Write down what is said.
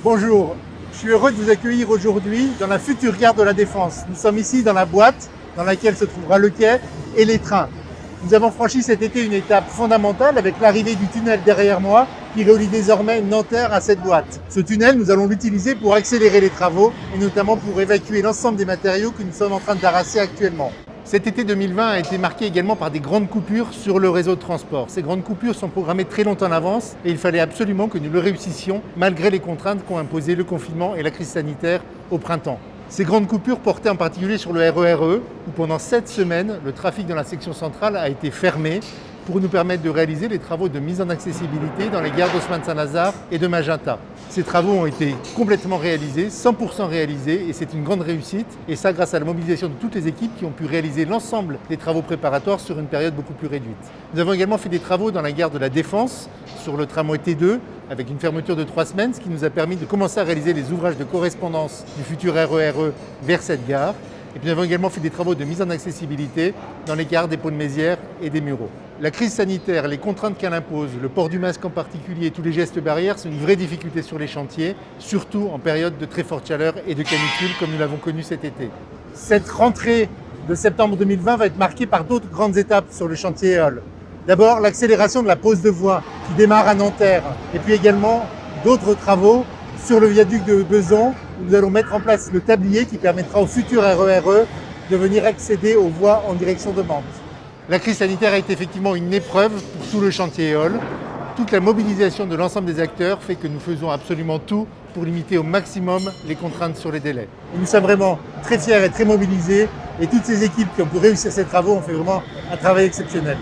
Bonjour, je suis heureux de vous accueillir aujourd'hui dans la future gare de la Défense. Nous sommes ici dans la boîte dans laquelle se trouvera le quai et les trains. Nous avons franchi cet été une étape fondamentale avec l'arrivée du tunnel derrière moi qui relie désormais Nanterre à cette boîte. Ce tunnel, nous allons l'utiliser pour accélérer les travaux et notamment pour évacuer l'ensemble des matériaux que nous sommes en train d'arraser actuellement. Cet été 2020 a été marqué également par des grandes coupures sur le réseau de transport. Ces grandes coupures sont programmées très longtemps en avance et il fallait absolument que nous le réussissions malgré les contraintes qu'ont imposées le confinement et la crise sanitaire au printemps. Ces grandes coupures portaient en particulier sur le RER E, où pendant 7 semaines, le trafic dans la section centrale a été fermé pour nous permettre de réaliser les travaux de mise en accessibilité dans les gares d'Haussmann-Saint-Lazare et de Magenta. Ces travaux ont été complètement réalisés, 100% réalisés, et c'est une grande réussite. Et ça grâce à la mobilisation de toutes les équipes qui ont pu réaliser l'ensemble des travaux préparatoires sur une période beaucoup plus réduite. Nous avons également fait des travaux dans la gare de la Défense, sur le tramway T2, avec une fermeture de 3 semaines, ce qui nous a permis de commencer à réaliser les ouvrages de correspondance du futur RER E vers cette gare. Et puis nous avons également fait des travaux de mise en accessibilité dans les gares des Ponts-de-Mézières et des Mureaux. La crise sanitaire, les contraintes qu'elle impose, le port du masque en particulier, tous les gestes barrières, c'est une vraie difficulté sur les chantiers, surtout en période de très forte chaleur et de canicule comme nous l'avons connu cet été. Cette rentrée de septembre 2020 va être marquée par d'autres grandes étapes sur le chantier EOL. D'abord, l'accélération de la pose de voies qui démarre à Nanterre, et puis également d'autres travaux sur le viaduc de Besançon, où nous allons mettre en place le tablier qui permettra au futur RER E de venir accéder aux voies en direction de Mantes. La crise sanitaire a été effectivement une épreuve pour tout le chantier EOL. Toute la mobilisation de l'ensemble des acteurs fait que nous faisons absolument tout pour limiter au maximum les contraintes sur les délais. Et nous sommes vraiment très fiers et très mobilisés, et toutes ces équipes qui ont pu réussir ces travaux ont fait vraiment un travail exceptionnel.